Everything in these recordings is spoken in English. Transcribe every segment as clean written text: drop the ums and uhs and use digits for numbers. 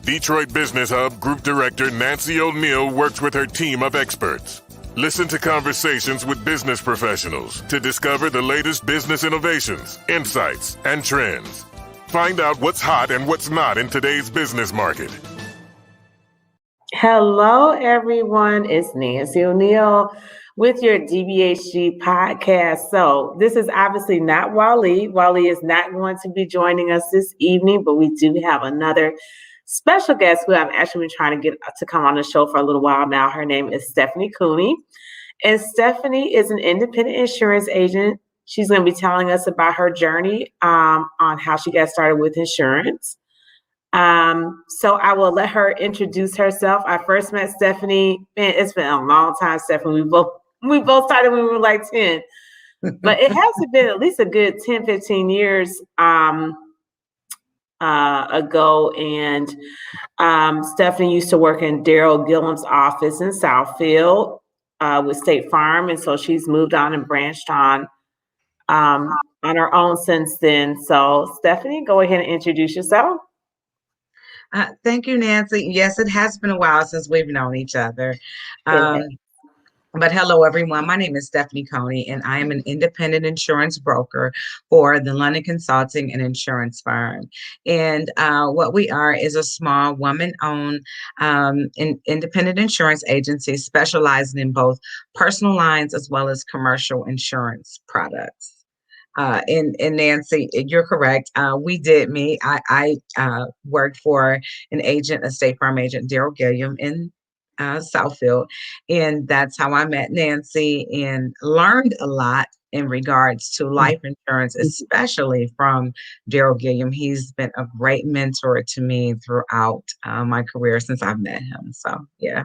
Detroit Business Hub Group Director Nancy O'Neill works with her team of experts. Listen to conversations with business professionals to discover the latest business innovations, insights, and trends. Find out what's hot and what's not in today's business market. Hello, everyone. It's Nancy O'Neill with your DBHG podcast. So this is obviously not Wally. Wally is not going to be joining us this evening, but we do have another special guest who I've actually been trying to get to come on the show for a little while now. Her name is Stephanie Coney. And Stephanie is an independent insurance agent. She's going to be telling us about her journey on how she got started with insurance. So I will let her introduce herself. I first met Stephanie, man, it's been a long time, Stephanie. We both started when we were like 10, but it has been at least a good 10, 15 years ago. And Stephanie used to work in Daryl Gillum's office in Southfield with State Farm. And so she's moved on and branched on her own since then. So Stephanie, go ahead and introduce yourself. Thank you, Nancy. Yes, it has been a while since we've known each other. But hello, everyone. My name is Stephanie Coney, and I am an independent insurance broker for the London Consulting and Insurance Firm. And what we are is a small woman-owned independent insurance agency specializing in both personal lines as well as commercial insurance products. And Nancy, you're correct. We did meet. I worked for an agent, a State Farm agent, Daryl Gilliam in Southfield. And that's how I met Nancy and learned a lot in regards to life insurance, especially from Daryl Gilliam. He's been a great mentor to me throughout my career since I've met him. So, yeah.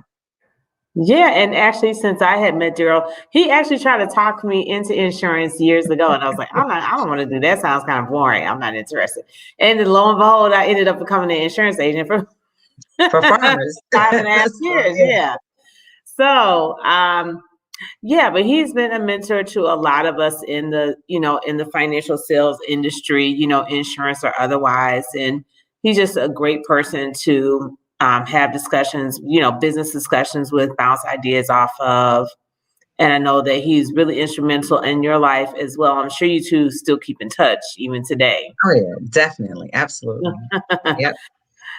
Yeah, and actually, since I had met Daryl, he actually tried to talk me into insurance years ago, and I was like, I don't want to do that. Sounds kind of boring. I'm not interested. And then lo and behold, I ended up becoming an insurance agent for farmers. 5.5 years. Yeah. So, but he's been a mentor to a lot of us in the financial sales industry, insurance or otherwise, and he's just a great person to have discussions, business discussions with, bounce ideas off of. And I know that he's really instrumental in your life as well. I'm sure you two still keep in touch even today. Oh, yeah, definitely. Absolutely. Yep.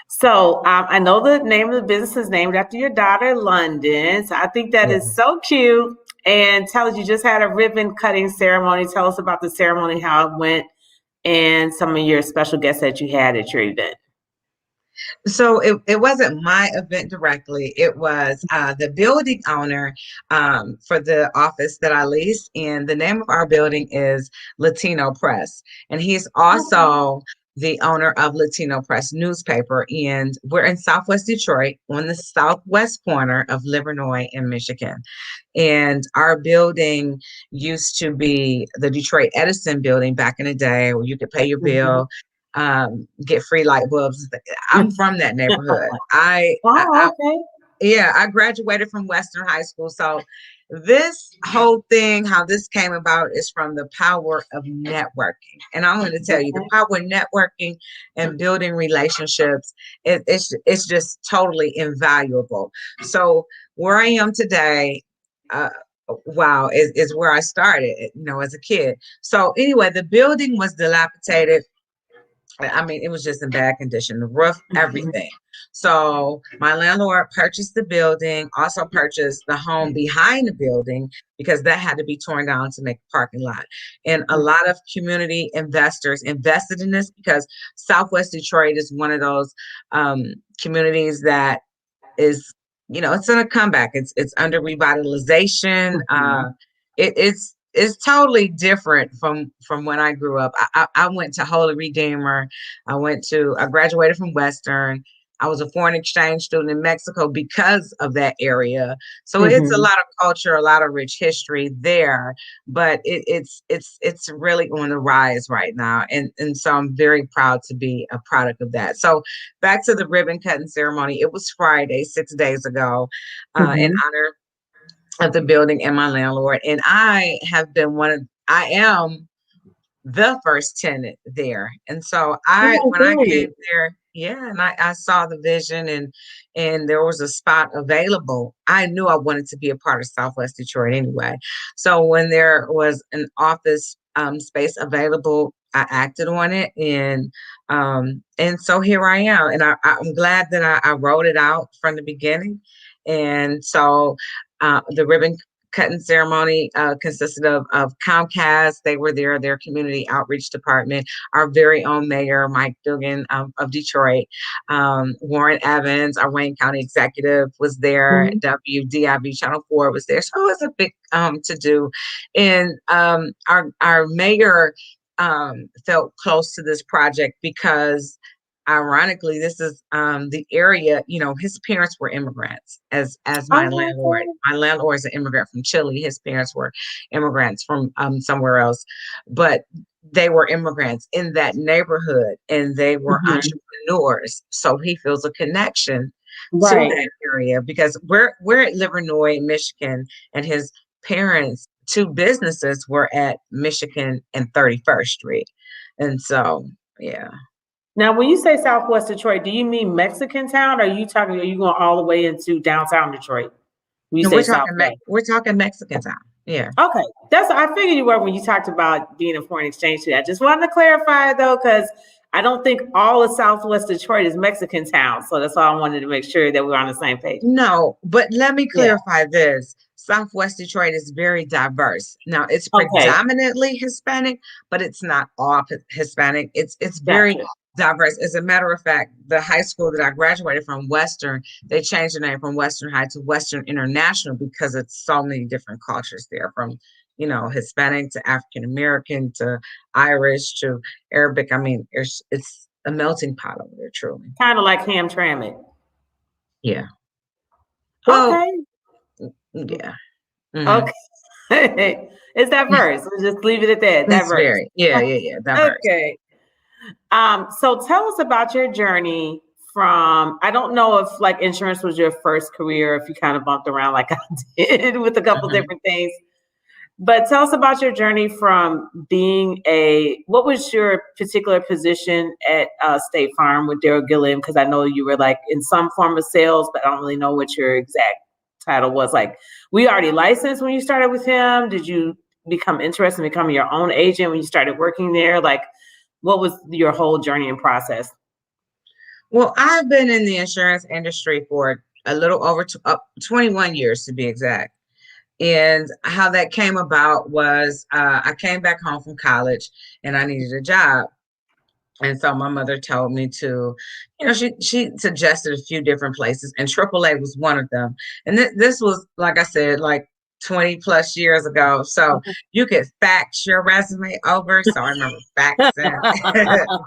So I know the name of the business is named after your daughter, London. So I think that is so cute. And tell us, you just had a ribbon cutting ceremony. Tell us about the ceremony, how it went, and some of your special guests that you had at your event. So it wasn't my event directly. It was the building owner for the office that I lease. And the name of our building is Latino Press. And he's also the owner of Latino Press newspaper. And we're in Southwest Detroit on the southwest corner of Livernois in Michigan. And our building used to be the Detroit Edison building back in the day, where you could pay your bill, get free light bulbs. I'm from that neighborhood. I graduated from Western High School. So this whole thing, how this came about, is from the power of networking. And I'm going to tell you, the power of networking and building relationships, it's just totally invaluable. So where I am today, is where I started, as a kid. So anyway, the building was dilapidated. I mean, it was just in bad condition, the roof, everything. So my landlord purchased the building, also purchased the home behind the building, because that had to be torn down to make a parking lot. And a lot of community investors invested in this, because Southwest Detroit is one of those communities that is, it's on a comeback. It's under revitalization. It's totally different from when I grew up. I went to Holy Redeemer. I graduated from Western. I was a foreign exchange student in Mexico because of that area. So it's a lot of culture, a lot of rich history there, but it's really on the rise right now. And so I'm very proud to be a product of that. So back to the ribbon cutting ceremony. It was Friday, 6 days ago, in honor of the building and my landlord. And I am the first tenant there. And so when I came there, Yeah, and I saw the vision, and there was a spot available. I knew I wanted to be a part of Southwest Detroit anyway. So when there was an office space available, I acted on it, and so here I am. And I'm glad that I wrote it out from the beginning. And so the ribbon cutting ceremony consisted of Comcast. They were there, their community outreach department, our very own mayor, Mike Dugan of Detroit, Warren Evans, our Wayne County executive, was there. Mhm. WDIV Channel 4 was there. So it was a big to do. And our mayor felt close to this project because ironically, this is the area, his parents were immigrants as my landlord. Oh, My landlord is an immigrant from Chile. His parents were immigrants from somewhere else, but they were immigrants in that neighborhood and they were mhm. entrepreneurs. So he feels a connection to Right. that area because we're at Livernois, Michigan, and his parents' two businesses were at Michigan and 31st Street. And so, yeah. Now, when you say Southwest Detroit, do you mean Mexican town, or are you going all the way into downtown Detroit? When you No, say Southwest. We're talking Mexican time. Yeah. Okay, I figured you were when you talked about being a foreign exchange student. I just wanted to clarify though, because I don't think all of Southwest Detroit is Mexican town. So that's why I wanted to make sure that we're on the same page. No, but let me Yeah. clarify this. Southwest Detroit is very diverse. Now, it's Okay. predominantly Hispanic, but it's not all Hispanic. It's very Gotcha. diverse. As a matter of fact, the high school that I graduated from, Western, they changed the name from Western High to Western International because it's so many different cultures there, from Hispanic to African American to Irish to Arabic. I mean, it's a melting pot over there, truly. Kind of like Hamtramck. Yeah. Well, Okay. yeah. Mhm. Okay. It's diverse. We'll just leave it at that. It's Diverse. very, yeah, diverse. Okay. So tell us about your journey from, I don't know if like insurance was your first career, if you kind of bumped around like I did with a couple Mhm. different things, but tell us about your journey from what was your particular position at State Farm with Daryl Gilliam? Because I know you were like in some form of sales, but I don't really know what your exact title was. Like, were you already licensed when you started with him? Did you become interested in becoming your own agent when you started working there? Like, what was your whole journey and process? Well, I've been in the insurance industry for a little over 21 years to be exact. And how that came about was I came back home from college and I needed a job. And so my mother told me to, she suggested a few different places, and AAA was one of them. And this was, like I said, like 20 plus years ago. So you could fax your resume over. So I remember faxing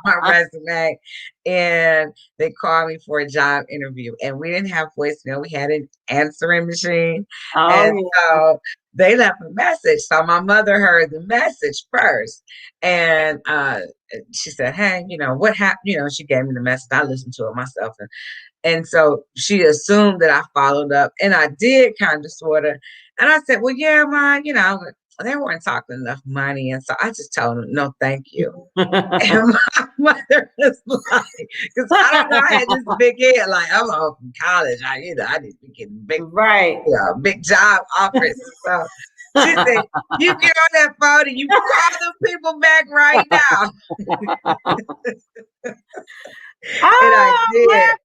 my resume, and they called me for a job interview. And we didn't have voicemail, we had an answering machine. Oh, And so they left a message. So my mother heard the message first. And she said, "Hey, what happened?" She gave me the message. I listened to it myself. And so she assumed that I followed up, and I did kind of sort of. And I said, "Well, yeah, Ma, they weren't talking enough money." And so I just told them, "No, thank you." yeah. And my mother was like, because I don't know, I had this big head, like I'm home from college. I need to be getting Right. big job offers. So she said, "You get on that phone and you call them people back right now." And I Oh, did. man.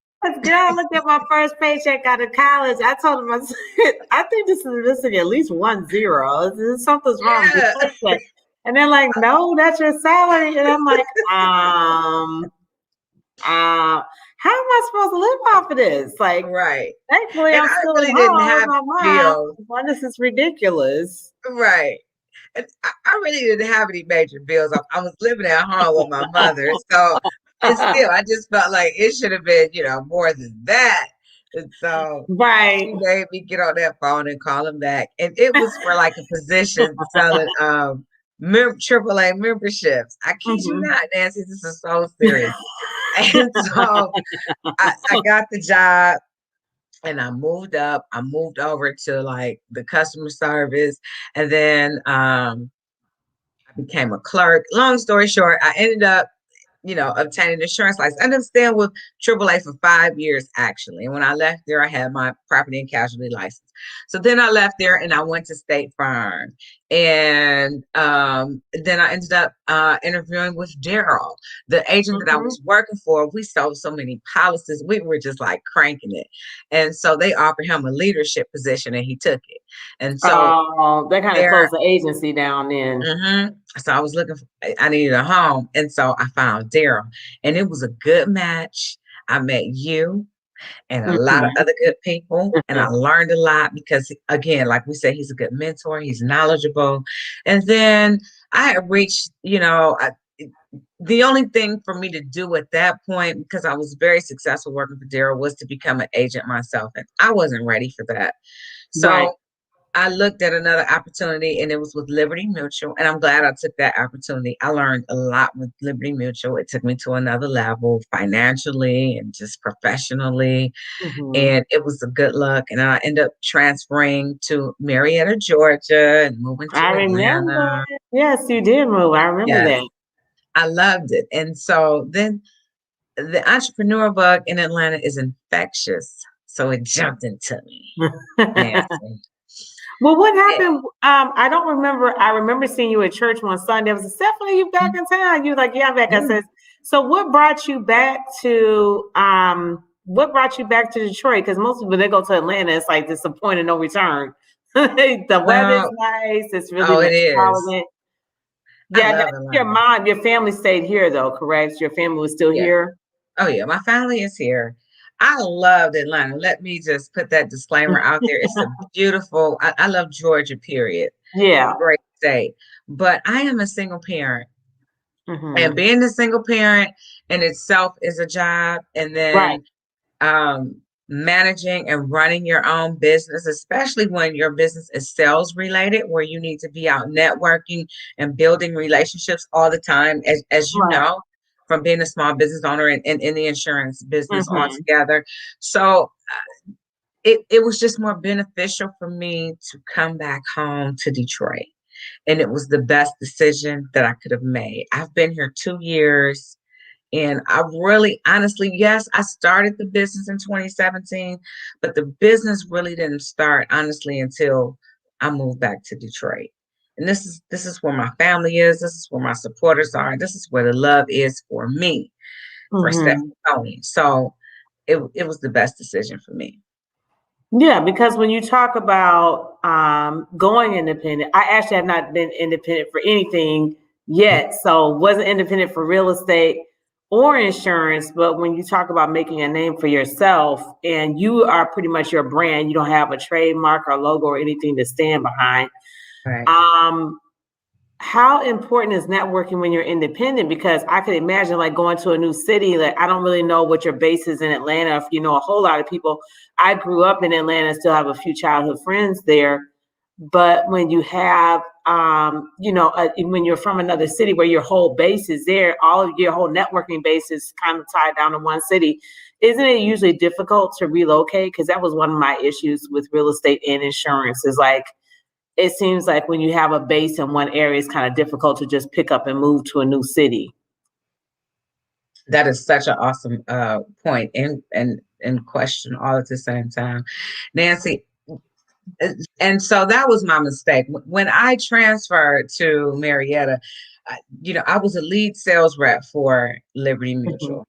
Girl, look at my first paycheck out of college. I told him, I said, I think this is missing at least 1 0. Something's wrong with Yeah. this paycheck. And they're like, no, that's your salary. And I'm like, how am I supposed to live off of this? Like, Right. thankfully, And I'm I still at really didn't home with have my mom. bills. Well, this is ridiculous. Right. And I really didn't have any major bills. I was living at home with my mother. So, and still, I just felt like it should have been, more than that. And so Right. she made me get on that phone and call him back. And it was for like a position selling AAA memberships. I kid you Mhm. not, Nancy, this is so serious. And so I got the job. And I moved up. I moved over to like the customer service, and then I became a clerk. Long story short, I ended up obtaining an insurance license. I understand with AAA for 5 years, actually. And when I left there, I had my property and casualty license. So then I left there and I went to State Farm. And then I ended up interviewing with Daryl, the agent that I was working for. We sold so many policies. We were just like cranking it. And so they offered him a leadership position and he took it. And so they kind of closed the agency down then. So I was I needed a home. And so I found Daryl, and it was a good match. I met you and a lot of other good people, and I learned a lot because, again, like we said, he's a good mentor. He's knowledgeable. And then I had reached, the only thing for me to do at that point, because I was very successful working for Daryl, was to become an agent myself. And I wasn't ready for that. So I looked at another opportunity, and it was with Liberty Mutual, and I'm glad I took that opportunity. I learned a lot with Liberty Mutual. It took me to another level financially and just professionally, and it was a good luck. And I ended up transferring to Marietta, Georgia, and moving to Atlanta. Remember. Yes, you did move. I remember that. I loved it. And so then the entrepreneur bug in Atlanta is infectious, so it jumped into me. Well, what happened? I don't remember. I remember seeing you at church one Sunday. I was like, Stephanie, you back in town? You were like, yeah, I'm back. I said, so what brought you back to Detroit? Because most people, they go to Atlanta, it's like disappointed, no return. The weather's nice. It's really it is. Yeah, your family stayed here though, correct? Your family was still here? Oh yeah, my family is here. I loved Atlanta. Let me just put that disclaimer out there. It's a beautiful, I love Georgia, period. Yeah. Great state. But I am a single parent. And being a single parent in itself is a job. And then managing and running your own business, especially when your business is sales related, where you need to be out networking and building relationships all the time, as you know, from being a small business owner and in the insurance business altogether. So it was just more beneficial for me to come back home to Detroit. And it was the best decision that I could have made. I've been here 2 years. And I really, honestly, yes, I started the business in 2017, but the business really didn't start, honestly, until I moved back to Detroit. And this is where my family is. This is where my supporters are. This is where the love is for me, for Stephanie Coney. So it was the best decision for me. Yeah, because when you talk about going independent, I actually have not been independent for anything yet. So wasn't independent for real estate or insurance. But when you talk about making a name for yourself and you are pretty much your brand, you don't have a trademark or logo or anything to stand behind. How important is networking when you're independent? Because I could imagine like going to a new city, like I don't really know what your base is in Atlanta. If you know a whole lot of people, I grew up in Atlanta, still have a few childhood friends there. But when you have, when you're from another city where your whole base is there, all of your whole networking base is kind of tied down to one city. Isn't it usually difficult to relocate? Because that was one of my issues with real estate and insurance is like, it seems like when you have a base in one area, it's kind of difficult to just pick up and move to a new city. That is such an awesome point and question all at the same time, Nancy. And so that was my mistake. When I transferred to Marietta, I was a lead sales rep for Liberty Mutual,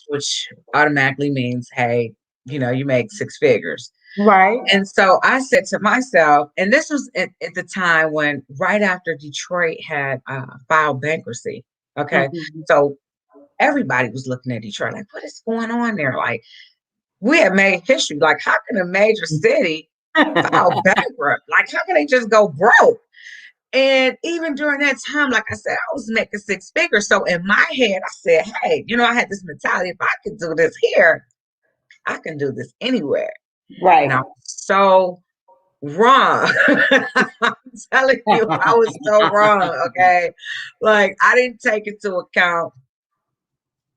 which automatically means, hey, you make 6 figures. Right. And so I said to myself, and this was at the time when right after Detroit had filed bankruptcy. Okay. So everybody was looking at Detroit like, what is going on there? Like, we had made history. Like, how can a major city file bankrupt? Like, how can they just go broke? And even during that time, like I said, I was making 6 figures. So in my head, I said, hey, I had this mentality. If I can do this here, I can do this anywhere. Right. And I was so wrong. I'm telling you, I was so wrong. Okay. Like, I didn't take into account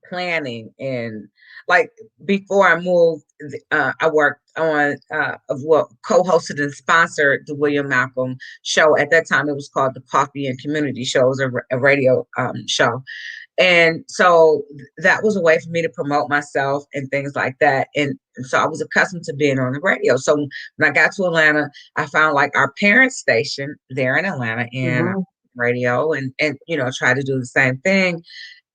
planning and like before I moved, I worked on co-hosted and sponsored the William Malcolm show. At that time, it was called the Coffee and Community Show. It was a radio show. And so that was a way for me to promote myself and things like that. And so I was accustomed to being on the radio. So when I got to Atlanta, I found like our parent station there in Atlanta and radio and try to do the same thing.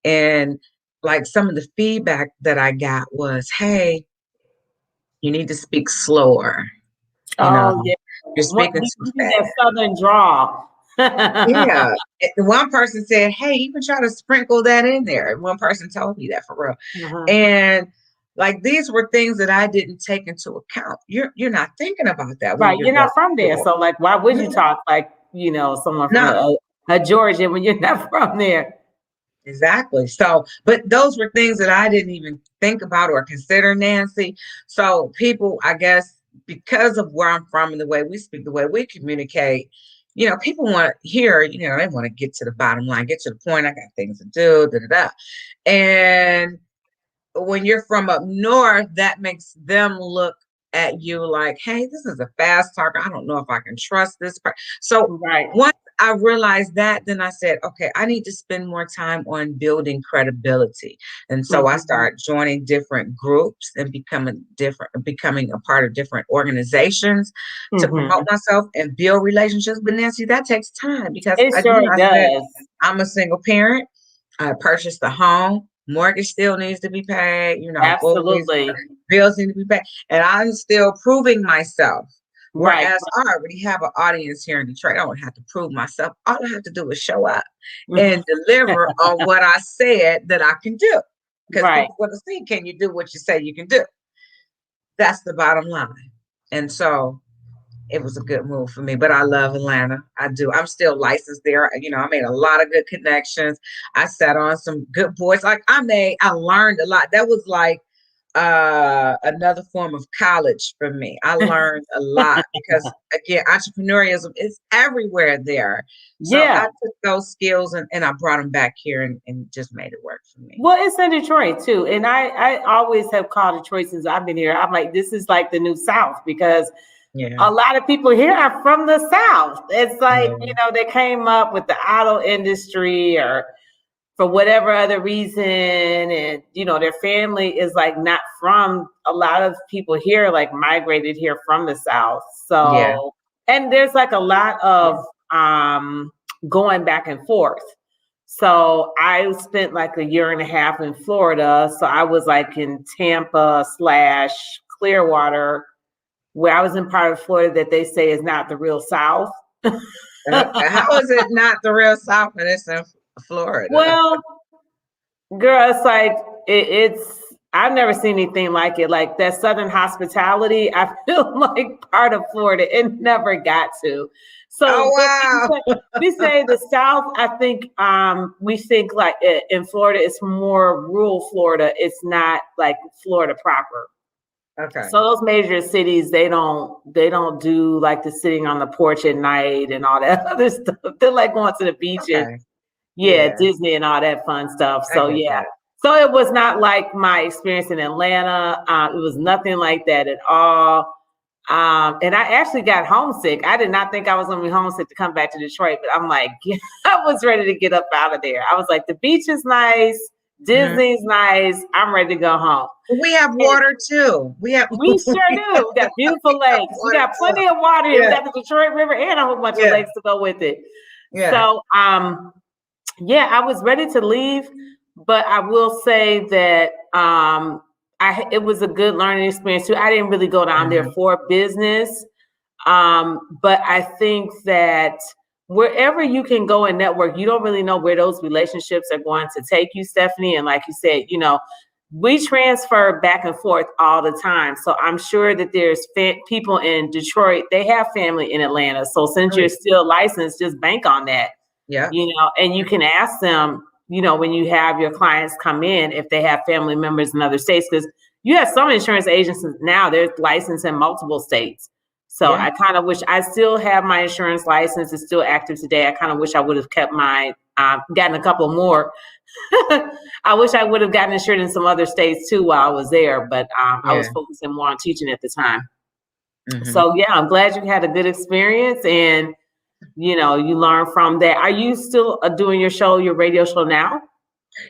And like some of the feedback that I got was, hey, you need to speak slower. Yeah. You're speaking too fast. That Southern drawl. Yeah. One person said, hey, you can try to sprinkle that in there. One person told me that for real. And like these were things that I didn't take into account. You're not thinking about that. Right. You're not from there. So like, why would you talk like, someone from a Georgia when you're not from there? Exactly. So, but those were things that I didn't even think about or consider, Nancy. So people, I guess, because of where I'm from and the way we speak, the way we communicate, people want to hear, they want to get to the bottom line, get to the point. I got things to do, And when you're from up north, that makes them look at you like, hey, this is a fast talker. I don't know if I can trust this person. So once I realized that, then I said, okay, I need to spend more time on building credibility. And so I started joining different groups and becoming a part of different organizations to promote myself and build relationships. But Nancy, that takes time because it sure does. I'm a single parent. I purchased a home. Mortgage still needs to be paid. Absolutely. Bills need to be paid. And I'm still proving myself. Whereas I already have an audience here in Detroit. I don't have to prove myself. All I have to do is show up and deliver on what I said that I can do. Because people want to see, can you do what you say you can do? That's the bottom line. And so it was a good move for me, but I love Atlanta. I do. I'm still licensed there. I made a lot of good connections. I sat on some good boards. Like I learned a lot. That was like another form of college for me. I learned a lot because again, entrepreneurialism is everywhere there. So I took those skills and I brought them back here and just made it work for me. Well, it's in Detroit too. And I always have called Detroit since I've been here. I'm like, this is like the new South because a lot of people here are from the South. It's like, they came up with the auto industry or for whatever other reason. And, their family is like not from, a lot of people here like migrated here from the South. So, and there's like a lot of going back and forth. So I spent like a year and a half in Florida. So I was like in Tampa / Clearwater, where I was in part of Florida that they say is not the real South. How is it not the real South when it's in Florida? Well, girl, it's like, I've never seen anything like it. Like that Southern hospitality, I feel like part of Florida, it never got to. So we say the South, I think we think like in Florida, it's more rural Florida. It's not like Florida proper. Okay. So those major cities, they don't do like the sitting on the porch at night and all that other stuff. They're like going to the beach and Disney and all that fun stuff. So so it was not like my experience in Atlanta. It was nothing like that at all. And I actually got homesick. I did not think I was going to be homesick to come back to Detroit, but I'm like, I was ready to get up out of there. I was like, the beach is nice. Disney's nice. I'm ready to go home. We have water too. We sure do. We got beautiful lakes. We got plenty of water here. We got the Detroit River and a whole bunch of lakes to go with it. Yeah. So, I was ready to leave, but I will say that it was a good learning experience too. I didn't really go down there for business, but I think that wherever you can go and network, you don't really know where those relationships are going to take you, Stephanie. And like you said, we transfer back and forth all the time. So I'm sure that there's people in Detroit, they have family in Atlanta. So since you're still licensed, just bank on that. Yeah. And you can ask them, when you have your clients come in, if they have family members in other states, because you have some insurance agents now, they're licensed in multiple states. So I kind of wish I still have my insurance license. It's still active today. I kind of wish I would have kept my gotten a couple more. I wish I would have gotten insured in some other states too while I was there, but I was focusing more on teaching at the time. Mm-hmm. So yeah, I'm glad you had a good experience and you learn from that. Are you still doing your radio show now?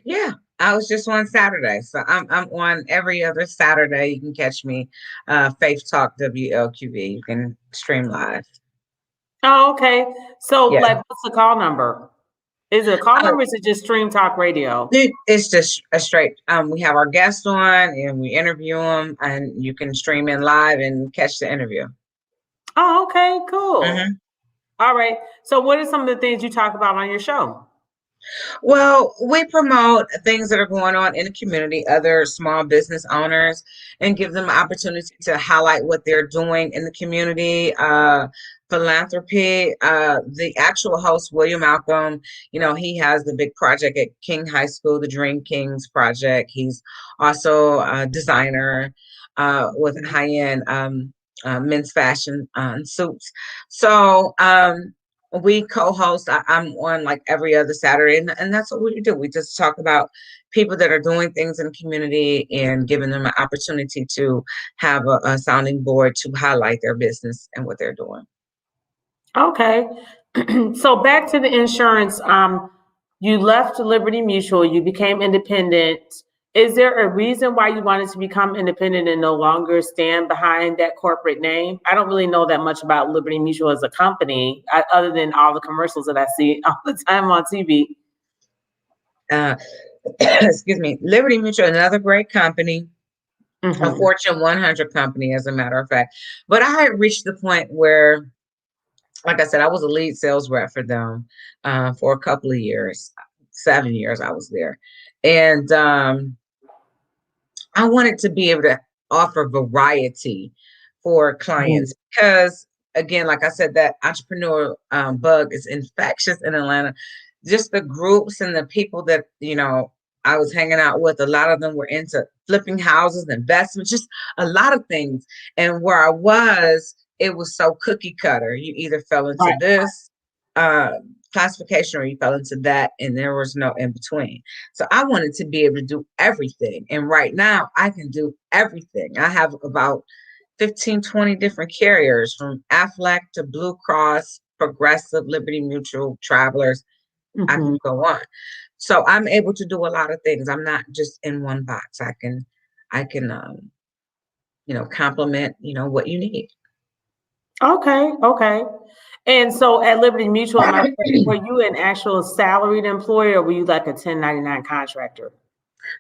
Yeah, I was just on Saturday, so I'm on every other Saturday. You can catch me, Faith Talk WLQV. You can stream live. Oh, okay. So Yeah. like, what's the call number? Is it a call number or is it just Stream Talk Radio? It's just a straight, we have our guests on and we interview them and you can stream in live and catch the interview. Oh, okay, cool. Mm-hmm. All right. So what are some of the things you talk about on your show? Well, we promote things that are going on in the community, other small business owners, and give them opportunity to highlight what they're doing in the community. Philanthropy. The actual host, William Malcolm, he has the big project at King High School, the Dream Kings project. He's also a designer with high-end men's fashion suits. So we co-host. I'm on like every other Saturday, and that's what we do. We just talk about people that are doing things in the community and giving them an opportunity to have a sounding board to highlight their business and what they're doing. Okay. So back to the insurance. You left Liberty Mutual, you became independent. Is there a reason why you wanted to become independent and no longer stand behind that corporate name? I don't really know that much about Liberty Mutual as a company, other than all the commercials that I see all the time on TV. Excuse me. Liberty Mutual, another great company, Mm-hmm. a Fortune 100 company, as a matter of fact. But I had reached the point where, like I said, I was a lead sales rep for them for a couple of years, 7 years I was there. And I wanted to be able to offer variety for clients because, again, like I said, that entrepreneur bug is infectious in Atlanta. Just the groups and the people that, I was hanging out with, a lot of them were into flipping houses, investments, just a lot of things. And where I was, it was so cookie cutter. You either fell into this classification or you fell into that, and there was no in between. So I wanted to be able to do everything. And right now I can do everything. I have about 15, 20 different carriers, from Aflac to Blue Cross, Progressive, Liberty Mutual, Travelers. Mm-hmm. I can go on. So I'm able to do a lot of things. I'm not just in one box. I can complement, what you need. Okay. And so at Liberty Mutual, were you an actual salaried employee or were you like a 1099 contractor?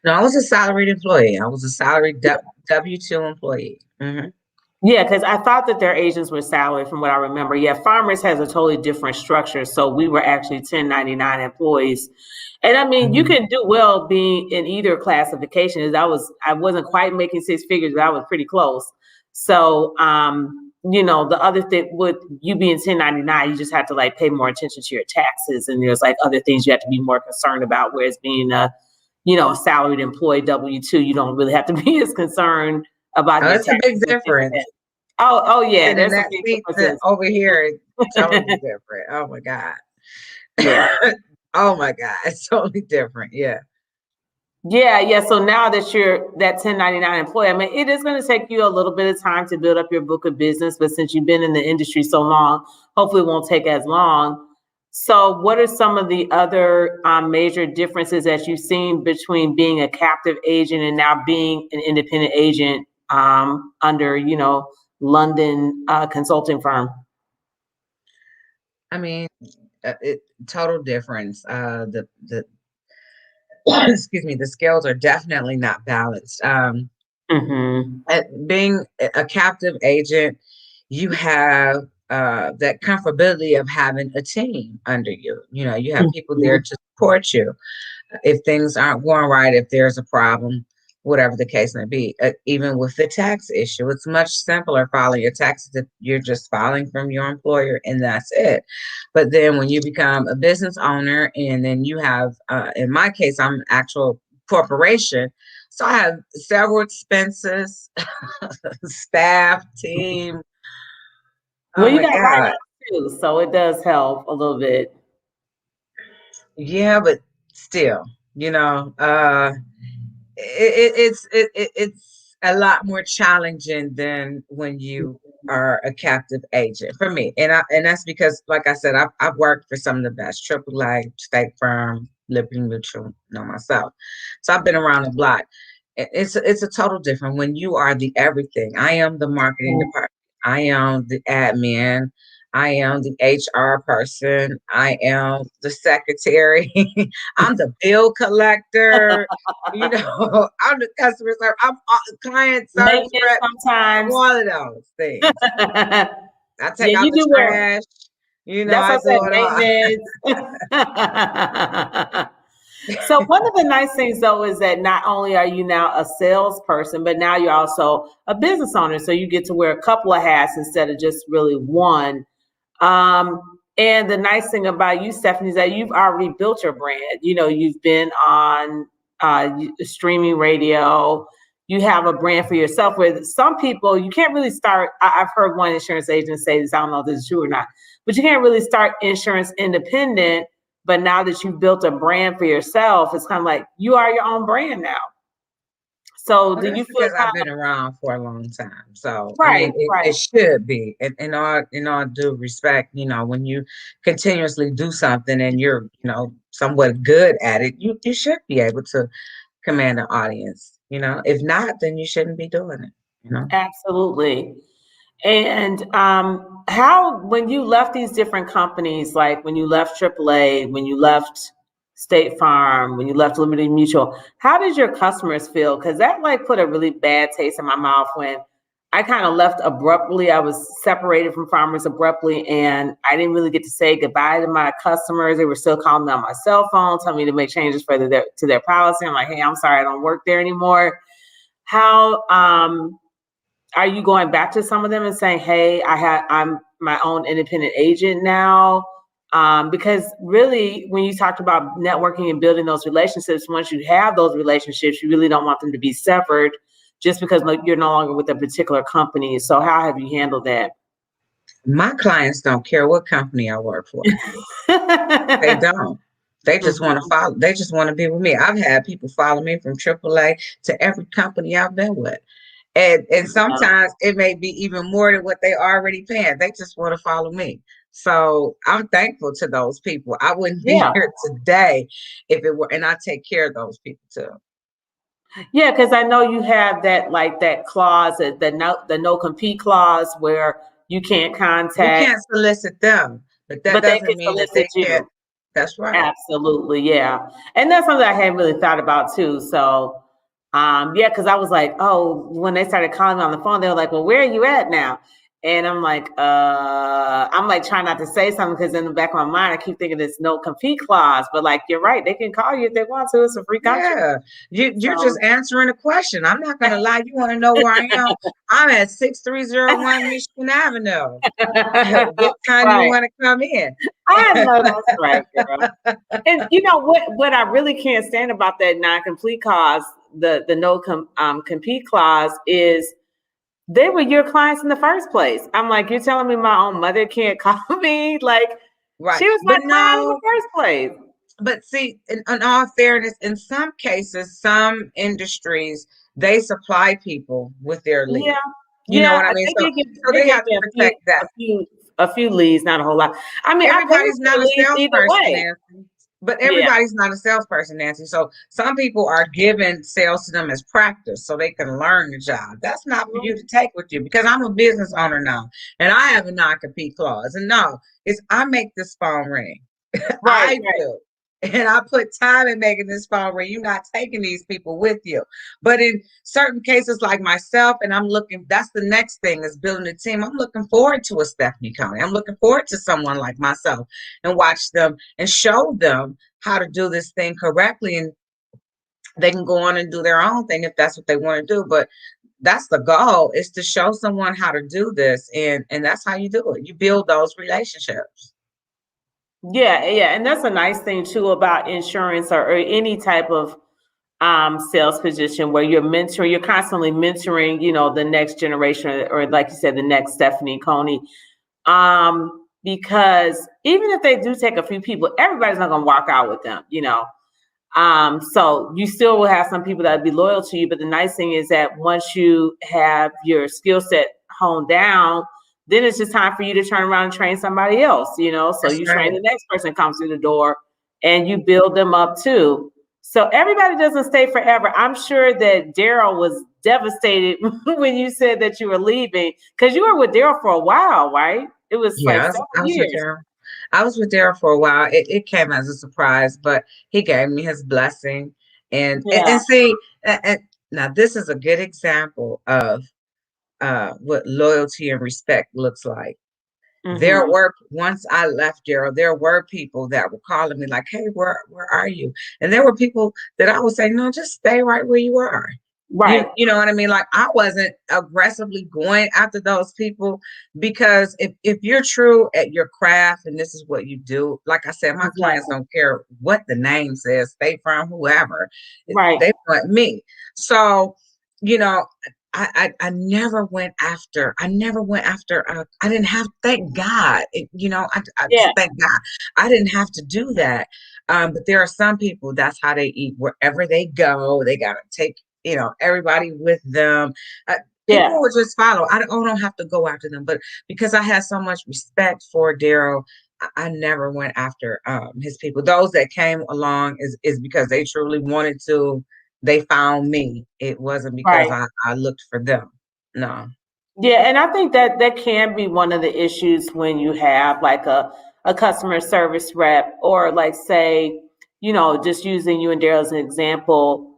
No, I was a salaried employee. I was a salaried W-2 employee. Mm-hmm. Yeah, because I thought that their agents were salaried from what I remember. Yeah, Farmers has a totally different structure. So we were actually 1099 employees. And I mean, you can do well being in either classification. I wasn't quite making six figures, but I was pretty close. So, the other thing with you being 1099, you just have to like pay more attention to your taxes. And there's like other things you have to be more concerned about. Whereas being a salaried employee W-2, you don't really have to be as concerned about your taxes. That's a big difference. Oh yeah. And there's that seat over here, totally different. Oh my God. Yeah. Oh my God. It's totally different. Yeah. Yeah. So now that you're that 1099 employee, I mean, it is going to take you a little bit of time to build up your book of business, but since you've been in the industry so long, hopefully it won't take as long. So what are some of the other major differences that you've seen between being a captive agent and now being an independent agent under, London consulting firm? I mean, total difference. The excuse me, the scales are definitely not balanced. Being a captive agent, you have that comfortability of having a team under you. You have people there to support you if things aren't going right, if there's a problem, whatever the case may be. Even with the tax issue, it's much simpler filing your taxes if you're just filing from your employer and that's it. But then when you become a business owner, and then you have, in my case, I'm an actual corporation, so I have several expenses, staff, team. Well, you got write-offs too, so it does help a little bit. Yeah, but still, you know, it's a lot more challenging than when you are a captive agent for me, and that's because, like I said, I've worked for some of the best, AAA, State Farm, Liberty Mutual, myself, so I've been around the block. It's a total different when you are the everything. I am the marketing department. I am the admin. I am the HR person. I am the secretary. I'm the bill collector. I'm the customer service. I'm client service Maintenance rep. I'm sometimes. all of those things. I Yeah, take out you the do wear. trash. That's I what do I it said, maintenance. So one of the nice things though is that not only are you now a salesperson, but now you're also a business owner. So you get to wear a couple of hats instead of just really one. And the nice thing about you, Stephanie, is that you've already built your brand. You've been on streaming radio. You have a brand for yourself. With some people, you can't really start. I've heard one insurance agent say this. I don't know if this is true or not, but you can't really start insurance independent. But now that you've built a brand for yourself, it's kind of like you are your own brand now. So Well, do that's you feel because I've been around for a long time. So I right, mean, it right? should be. In all due respect, when you continuously do something and you're, somewhat good at it, you should be able to command an audience. If not, then you shouldn't be doing it. Absolutely. And how, when you left these different companies, like when you left AAA, when you left State Farm, when you left Liberty Mutual, how did your customers feel? Because that like put a really bad taste in my mouth when I kind of left abruptly. I was separated from Farmers abruptly, and I didn't really get to say goodbye to my customers. They were still calling me on my cell phone, telling me to make changes for to their policy. I'm like, hey, I'm sorry, I don't work there anymore. How are you going back to some of them and saying, hey, I'm my own independent agent now? Because really, when you talked about networking and building those relationships, once you have those relationships, you really don't want them to be severed just because you're no longer with a particular company. So how have you handled that? My clients don't care what company I work for. They don't. They just want to Mhm. follow. They just want to be with me. I've had people follow me from AAA to every company I've been with. And sometimes it may be even more than what they already paying. They just want to follow me. So I'm thankful to those people. I wouldn't be Yeah. here today if it were, and I take care of those people too. Yeah, because I know you have that clause, the no compete clause where you can't You contact, can't solicit them, but that but they doesn't can mean that solicit they can't. you. That's right. Absolutely, yeah. And that's something I hadn't really thought about too. So, yeah, because I was like, oh, when they started calling me on the phone, they were like, well, where are you at now? And I'm like trying not to say something because in the back of my mind, I keep thinking it's no compete clause. But like, you're right, they can call you if they want to. It's a free country. Yeah, you're So, just answering a question. I'm not gonna lie. You want to know where I am? I'm at 6301 Michigan Avenue. What time you right. want to come in? I know that's right, girl. And you know what I really can't stand about that non-complete clause, the no compete clause is they were your clients in the first place. I'm like, you're telling me my own mother can't call me? Like Right, she was my but client in the no, first place. but see, in all fairness, in some cases, some industries, they supply people with their Yeah. lead. You know Yeah. what I mean? So, so They they gave have to me protect that. a few leads, not a whole lot. I mean, I paid Everybody's for not a leads either salesperson, way. Nancy. But Yeah. everybody's not a salesperson, Nancy. So some people are given sales to them as practice so they can learn the job. That's not for you to take with you because I'm a business owner now and I have a non-compete clause. And no, it's I make this phone ring. Right, I right. do. And I put time in making this phone ring. You're not taking these people with you. But in certain cases, like myself, and that's the next thing is building a team. I'm looking forward to a Stephanie Coney. I'm looking forward to someone like myself and watch them and show them how to do this thing correctly. And they can go on and do their own thing if that's what they want to do. But that's the goal is to show someone how to do this. And that's how you do it. You build those relationships. Yeah, yeah. And that's a nice thing too about insurance or any type of sales position where you're constantly mentoring, the next generation or like you said, the next Stephanie Coney. because even if they do take a few people, everybody's not going to walk out with them, So you still will have some people that will be loyal to you. But the nice thing is that once you have your skill set honed down, then it's just time for you to turn around and train somebody else, So That's you right. train the next person comes through the door and you build them up too. So everybody doesn't stay forever. I'm sure that Daryl was devastated when you said that you were leaving, because you were with Daryl for a while, right? It was like Yeah, several I was with years. Daryl. I was with Daryl for a while. It came as a surprise, but he gave me his blessing. And see, now this is a good example of what loyalty and respect looks like. There were, once I left Daryl, there were people that were calling me like, "Hey, where are you?" And there were people that I would say, "No, just stay right where you are." Right. You know what I mean? Like, I wasn't aggressively going after those people, because if you're true at your craft and this is what you do, like I said, my clients don't care what the name says, State Farm, whoever, Right. they want me. So, I never went after. I didn't have. Thank God. I just thank God. I didn't have to do that. But there are some people. That's how they eat. Wherever they go, they gotta take everybody with them. People would just follow. I don't have to go after them. But because I had so much respect for Daryl, I never went after his people. Those that came along is because they truly wanted to. They found me. It wasn't because I looked for them. No. Yeah, and I think that can be one of the issues when you have like a customer service rep, or like, say, just using you and Daryl as an example.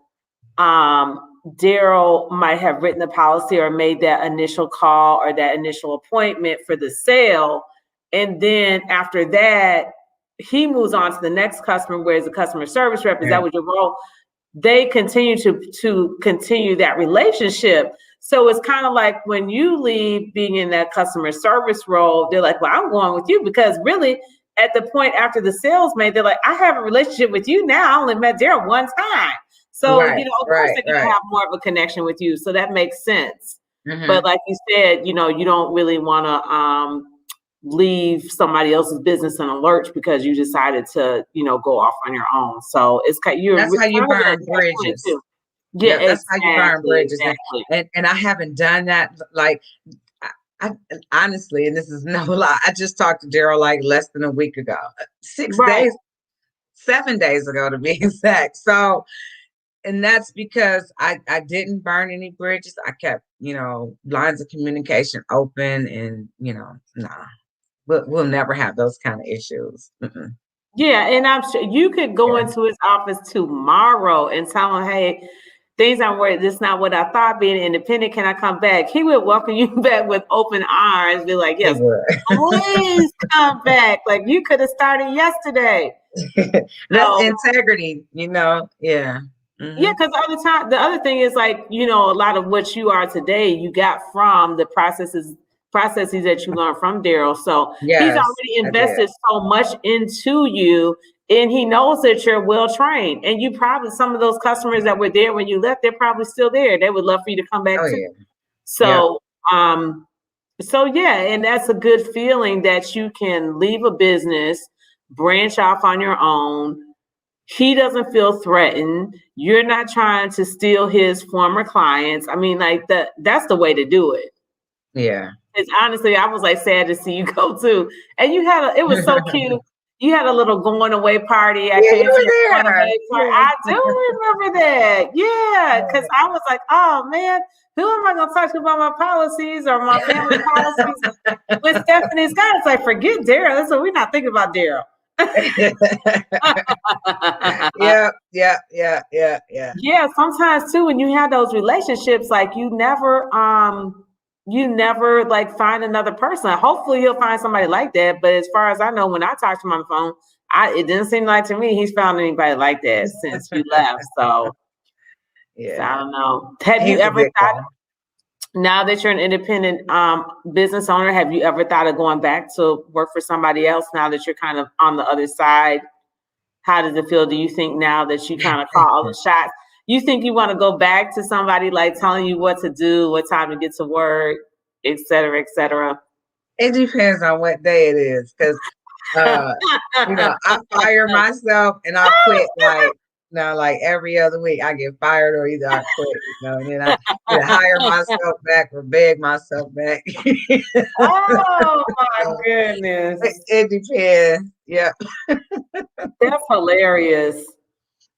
Daryl might have written the policy or made that initial call or that initial appointment for the sale. And then after that, he moves on to the next customer, whereas the customer service rep, is that what your role? They continue to continue that relationship. So it's kind of like when you leave being in that customer service role, they're like, well, I'm going with you, because really at the point after the sales made, they're like, I have a relationship with you now. I only met Daryl one time. So, of course they're going to have more of a connection with you. So that makes sense. But like you said, you don't really want to leave somebody else's business in a lurch because you decided to, go off on your own. So it's that's how you burn bridges. Yeah, that's how you burn bridges. Exactly. And I haven't done that. Like, I honestly, and this is no lie, I just talked to Daryl like less than a week ago, 7 days ago to be exact. So, and that's because I didn't burn any bridges. I kept, lines of communication open, and, nah, we'll never have those kind of issues. Mm-mm. Yeah, and I'm sure you could go into his office tomorrow and tell him, hey, things aren't working. This is not what I thought. Being independent, can I come back? He would welcome you back with open arms. Be like, yes, please come back. Like, you could have started yesterday. That's integrity, Yeah. Mm-hmm. Yeah, because the other thing is, like, a lot of what you are today, you got from the processes that you learned from Daryl. So he's already invested so much into you, and he knows that you're well trained. And you probably, some of those customers that were there when you left, they're probably still there. They would love for you to come back too. Yeah. So, and that's a good feeling that you can leave a business, branch off on your own. He doesn't feel threatened. You're not trying to steal his former clients. I mean, like, that's the way to do it. Yeah. It's honestly, I was like sad to see you go too. And it was so cute. You had a little going away party. I came to your going away party. I do remember that. Yeah. Because I was like, oh man, who am I going to talk to about my policies or my family policies with Stephanie Scott? It's like, forget Daryl. So we're not thinking about Daryl. Yeah, sometimes too, when you have those relationships, like, you never like find another person. Hopefully he'll find somebody like that, but as far as I know, when I talked to him on the phone, it didn't seem like to me he's found anybody like that since you left. So so I don't know. Have you ever thought, now that you're an independent business owner, have you ever thought of going back to work for somebody else now that you're kind of on the other side? How does it feel? Do you think now that you kind of call all the shots, you think you want to go back to somebody like telling you what to do, what time to get to work, et cetera, et cetera? It depends on what day it is, because uh, I fire myself and I quit like every other week. I get fired or either I quit, and then I either hire myself back or beg myself back. Oh my So goodness. it depends. Yeah. That's hilarious.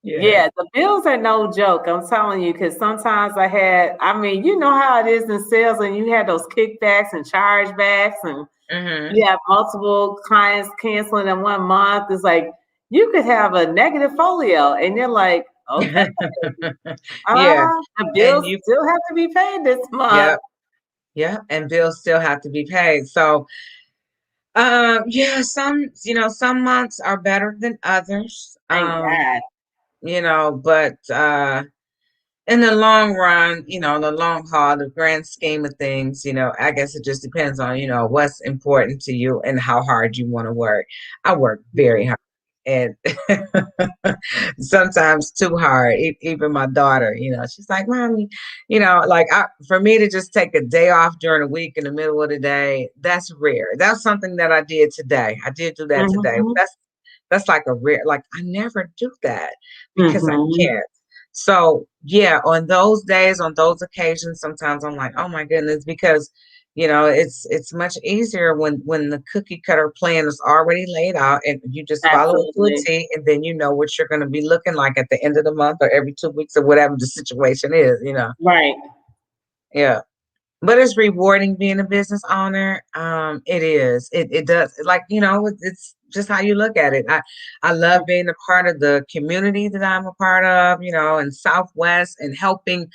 Yeah. Yeah, the bills are no joke. I'm telling you, because sometimes I mean, you know how it is in sales, and you had those kickbacks and chargebacks, and Hmm. you have multiple clients canceling in 1 month. It's like you could have a negative folio, and you're like, okay, Yeah. the And bills still have to be paid this month. yeah, yeah, and bills still have to be paid. So, yeah, some months are better than others. Thank God. But in the long run, the long haul, the grand scheme of things, I guess it just depends on, what's important to you and how hard you want to work. I work very hard and sometimes too hard. Even my daughter, she's like, Mommy, for me to just take a day off during the week in the middle of the day, that's rare. That's something that I did today. I did do that today. Hmm. That's like a rare, like I never do that because I Hmm. can't. So yeah, on those days, on those occasions, sometimes I'm like, oh my goodness, because it's much easier when the cookie cutter plan is already laid out and you just follow it to a Absolutely. T, and then you know what you're going to be looking like at the end of the month or every 2 weeks or whatever the situation is. Right. Yeah. But it's rewarding being a business owner. It is. It does, like, it's just how you look at it. I love being a part of the community that I'm a part of, in Southwest, and helping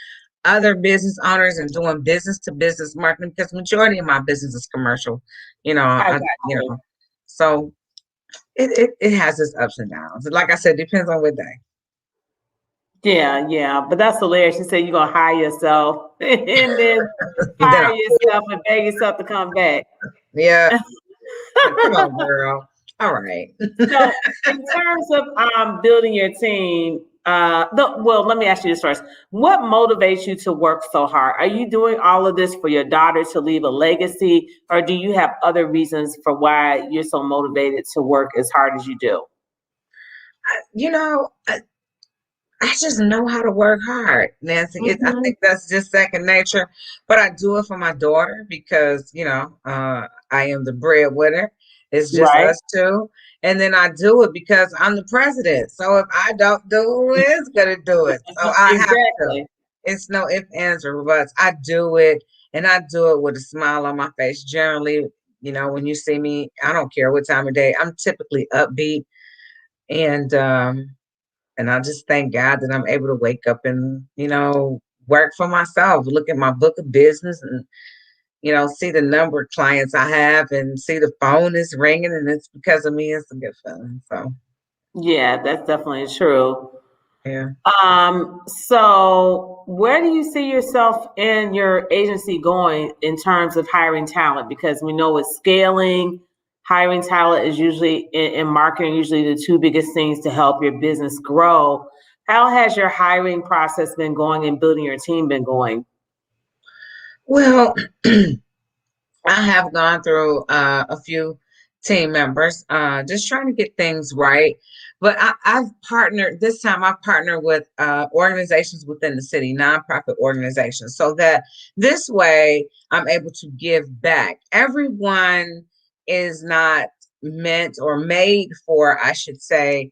other business owners and doing business to business marketing, because majority of my business is commercial. I I, got you. so it has its ups and downs. Like I said, depends on what day. Yeah, yeah, but that's hilarious. You said you're gonna hire yourself and then And then fire I quit. yourself and beg yourself to come back. Yeah. Like, come on, girl. All right. So, in terms of building your team, well, let me ask you this first. What motivates you to work so hard? Are you doing all of this for your daughter to leave a legacy, or do you have other reasons for why you're so motivated to work as hard as you do? you know, I just know how to work hard, Nancy. I Hmm. think that's just second nature. But I do it for my daughter because, I am the breadwinner. It's just Right. us two. And then I do it because I'm the president. So if I don't do it, who is going to do it? So I have to. Exactly. It's no ifs, ands, or buts. I do it, and I do it with a smile on my face. Generally, when you see me, I don't care what time of day, I'm typically upbeat. And I just thank God that I'm able to wake up and, work for myself, look at my book of business and, see the number of clients I have and see the phone is ringing, and it's because of me. It's a good feeling. So, Yeah, that's definitely true. yeah. So where do you see yourself and your agency going in terms of hiring talent? Because we know with scaling, hiring talent is usually in marketing, usually the two biggest things to help your business grow. How has your hiring process been going and building your team been going? Well, I have gone through a few team members, just trying to get things right. But I've partnered this time. I've partnered with organizations within the city, nonprofit organizations, so that this way I'm able to give back. Everyone is not meant or made for, I should say,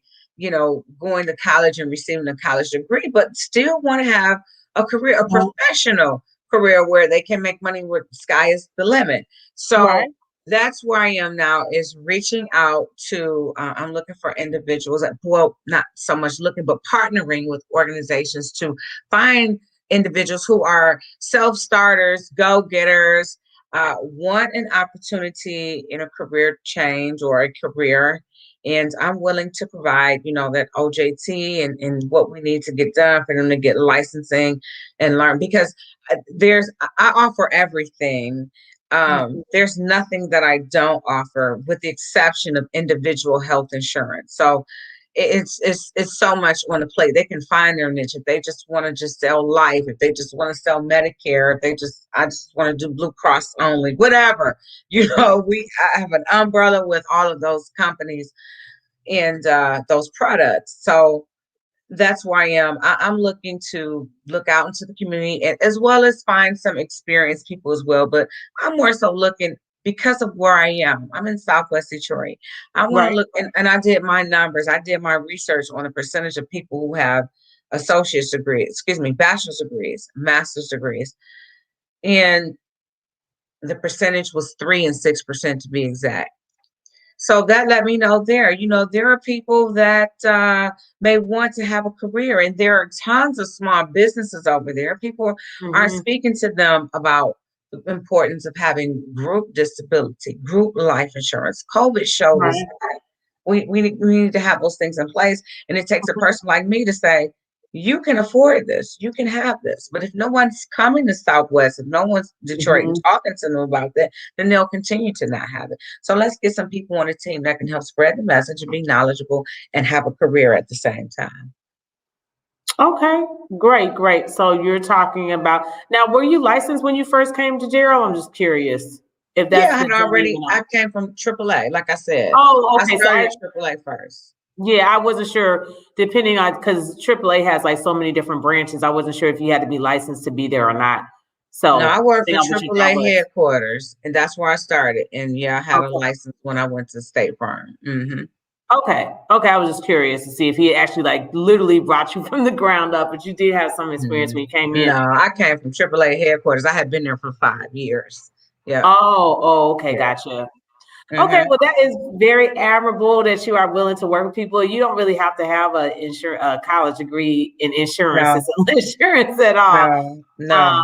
going to college and receiving a college degree, but still want to have a career, a professional career where they can make money where the sky is the limit. So Right. that's where I am now, is reaching out to, I'm looking for individuals that, well, not so much looking, but partnering with organizations to find individuals who are self-starters, go-getters, want an opportunity in a career change or a career. And I'm willing to provide, that OJT and what we need to get done for them to get licensing and learn, because I offer everything. There's nothing that I don't offer, with the exception of individual health insurance. So it's so much on the plate. They can find their niche if they just want to just sell life, if they just want to sell Medicare, if I just want to do Blue Cross only, whatever. I have an umbrella with all of those companies and those products. So that's where I am. I'm looking to look out into the community and as well as find some experienced people as well. But I'm more so looking because of where I am. I'm in Southwest Detroit. I want to look, and I did my numbers. I did my research on the percentage of people who have bachelor's degrees, master's degrees. And the percentage was 3 and 6% to be exact. So that let me know there are people that may want to have a career, and there are tons of small businesses over there. People are speaking to them about the importance of having group disability, group life insurance. COVID showed us that we need to have those things in place. And it takes a person like me to say, you can afford this, you can have this. But if no one's coming to Southwest, if no one's Detroit and talking to them about that, then they'll continue to not have it. So let's get some people on the team that can help spread the message and be knowledgeable and have a career at the same time. Okay, great. So you're talking about, now, were you licensed when you first came to Gerald? I'm just curious if that's I came from AAA, like I said. Oh, okay. I started AAA first. Yeah, I wasn't sure, depending on, because AAA has like so many different branches. I wasn't sure if you had to be licensed to be there or not. So no, I worked for AAA headquarters, and that's where I started. And I had a license when I went to State Farm. Okay. I was just curious to see if he actually like literally brought you from the ground up, but you did have some experience when you came in. No, I came from AAA headquarters. I had been there for 5 years. Yeah. Oh, okay, gotcha. Okay, well, that is very admirable that you are willing to work with people. You don't really have to have a college degree in insurance, insurance at all. No.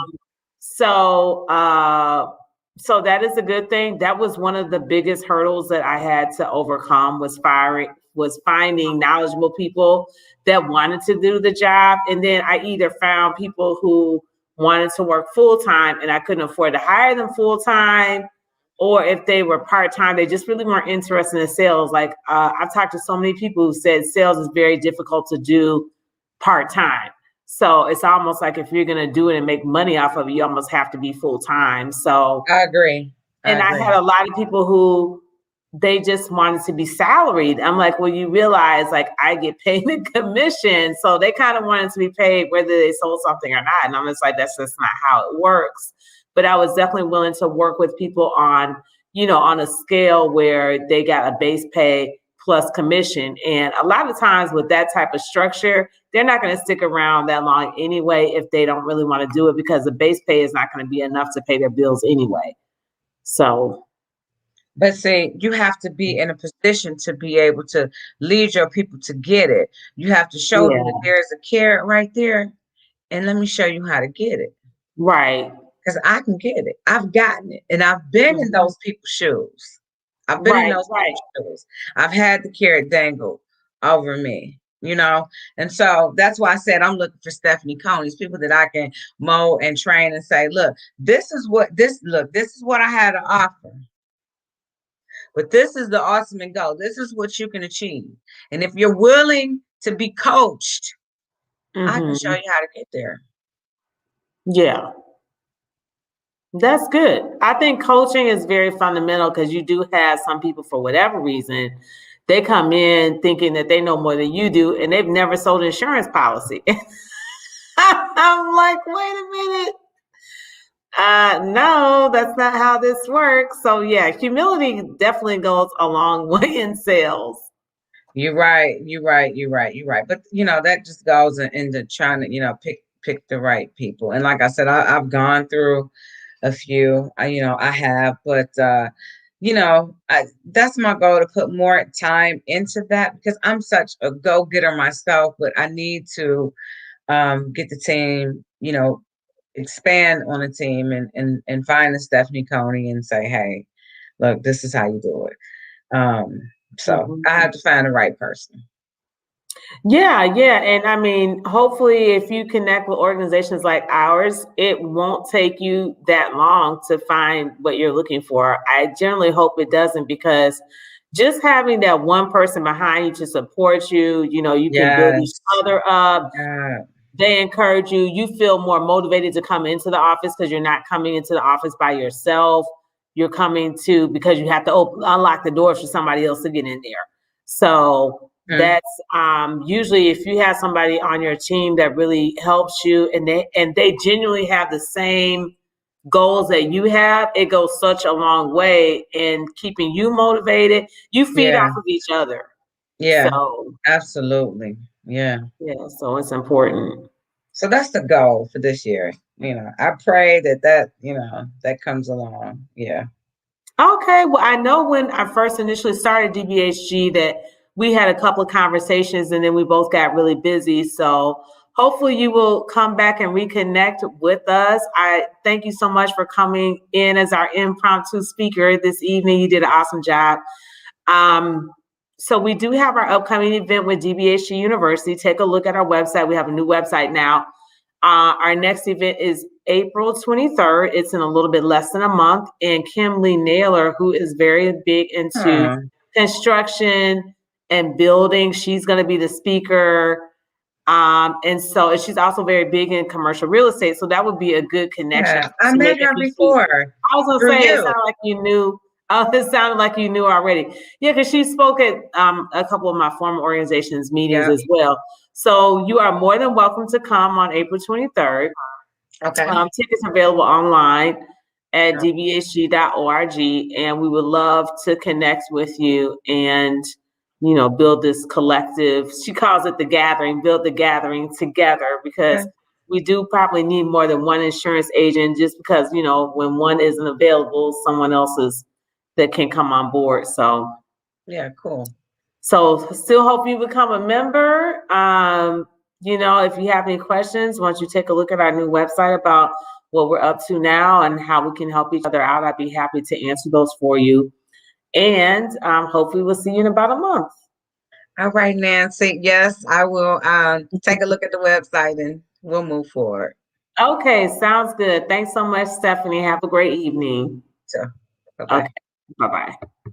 So that is a good thing. That was one of the biggest hurdles that I had to overcome was finding knowledgeable people that wanted to do the job. And then I either found people who wanted to work full time and I couldn't afford to hire them full time, or if they were part-time, they just really weren't interested in sales. Like I've talked to so many people who said sales is very difficult to do part-time. So it's almost like if you're going to do it and make money off of it, you almost have to be full-time. So I agree. I had a lot of people who they just wanted to be salaried. I'm like, well, you realize like I get paid a commission. So they kind of wanted to be paid whether they sold something or not. And I'm just like, that's just not how it works. But I was definitely willing to work with people on a scale where they got a base pay plus commission. And a lot of times with that type of structure, they're not going to stick around that long anyway if they don't really want to do it, because the base pay is not going to be enough to pay their bills anyway. So. But see, you have to be in a position to be able to lead your people to get it. You have to show them that there's a carrot right there. And let me show you how to get it. Right. Because I can get it. I've gotten it. And I've been in those people's shoes. I've been in those people's shoes. I've had the carrot dangled over me, And so that's why I said I'm looking for Stephanie Coney, people that I can mold and train and say, look, this is what I had to offer. But this is the ultimate goal. This is what you can achieve. And if you're willing to be coached, I can show you how to get there. Yeah. That's good. I think coaching is very fundamental because you do have some people, for whatever reason, they come in thinking that they know more than you do, and they've never sold an insurance policy. I'm like, wait a minute. No, that's not how this works. So yeah, humility definitely goes a long way in sales. You're right. But that just goes into trying to, pick the right people. And like I said, I've gone through a few, I have, but that's my goal, to put more time into that, because I'm such a go-getter myself, but I need to get the team, expand on a team and find a Stephanie Coney and say, hey, look, this is how you do it. So I have to find the right person. Yeah. And I mean, hopefully if you connect with organizations like ours, it won't take you that long to find what you're looking for. I generally hope it doesn't, because just having that one person behind you to support you, you know, you can build each Yes. other up. Yeah. They encourage you. You feel more motivated to come into the office because you're not coming into the office by yourself. You're coming to because you have to unlock the doors for somebody else to get in there. So that's usually if you have somebody on your team that really helps you and they genuinely have the same goals that you have, it goes such a long way in keeping you motivated. You feed Yeah. off of each other. Yeah. So Absolutely. Yeah. yeah, so it's important. So that's the goal for this year. You know, I pray that, you know, that comes along. Yeah. Okay, well, I know when I first initially started DBHG that we had a couple of conversations and then we both got really busy. So hopefully you will come back and reconnect with us. I thank you so much for coming in as our impromptu speaker this evening. You did an awesome job. So we do have our upcoming event with DBHG University. Take a look at our website. We have a new website now. Our next event is April 23rd. It's in a little bit less than a month. And Kimberly Naylor, who is very big into construction and building, she's going to be the speaker. And she's also very big in commercial real estate. So that would be a good connection. Yeah. I met her before. I was going to say, it sounded like you knew. It sounded like you knew already. Yeah, because she spoke at a couple of my former organizations meetings as well. So you are more than welcome to come on April 23rd. Okay. Tickets are available online at dbhg.org, and we would love to connect with you and, you know, build this collective. She calls it the gathering, build the gathering together, because we do probably need more than one insurance agent, just because, you know, when one isn't available, someone else is that can come on board. So yeah, cool. So still hope you become a member. You know, if you have any questions, once you take a look at our new website about what we're up to now and how we can help each other out, I'd be happy to answer those for you. And hopefully we'll see you in about a month. All right, Nancy. Yes, I will take a look at the website and we'll move forward. Okay, sounds good. Thanks so much, Stephanie. Have a great evening. So, bye-bye. Okay, bye-bye.